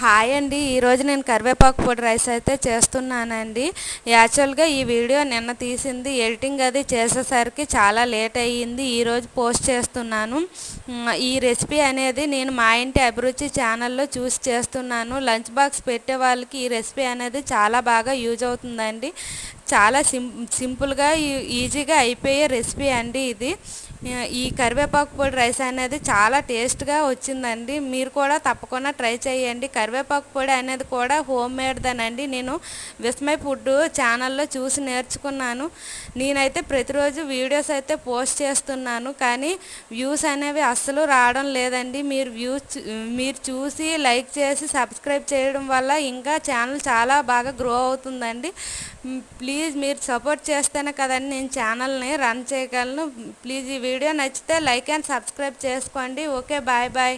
Hi అండి. ఈరోజు నేను కరివేపాకు పొడి రైస్ అయితే చేస్తున్నానండి. యాక్చువల్గా ఈ వీడియో నిన్న తీసింది, ఎడిటింగ్ అది చేసేసరికి చాలా లేట్ అయ్యింది. ఈరోజు పోస్ట్ చేస్తున్నాను. ఈ రెసిపీ అనేది నేను మా ఇంటి అభిరుచి ఛానల్లో చూసి చేస్తున్నాను. లంచ్ బాక్స్ పెట్టే వాళ్ళకి ఈ రెసిపీ అనేది చాలా బాగా యూజ్ అవుతుందండి. చాలా సింపుల్గా ఈజీగా అయిపోయే రెసిపీ అండి ఇది. ఈ కరివేపాకు పొడి రైస్ అనేది చాలా టేస్ట్గా వచ్చిందండి. మీరు కూడా తప్పకుండా ట్రై చేయండి. కరివేపాకు పొడి అనేది కూడా హోమ్ మేడ్దేనండి. నేను విస్మయ్ ఫుడ్ ఛానల్లో చూసి నేర్చుకున్నాను. నేనైతే ప్రతిరోజు వీడియోస్ అయితే పోస్ట్ చేస్తున్నాను, కానీ వ్యూస్ అనేవి అస్సలు రావడం లేదండి. మీరు చూసి లైక్ చేసి సబ్స్క్రైబ్ చేయడం వల్ల ఇంకా ఛానల్ చాలా బాగా గ్రో అవుతుందండి. ప్లీజ్ మీరు సపోర్ట్ చేస్తేనే కదండి నేను ఛానల్ని రన్ చేయగలను. ప్లీజ్ ఈ వీడియో నచ్చితే లైక్ అండ్ సబ్స్క్రైబ్ చేసుకోండి. Okay, bye bye.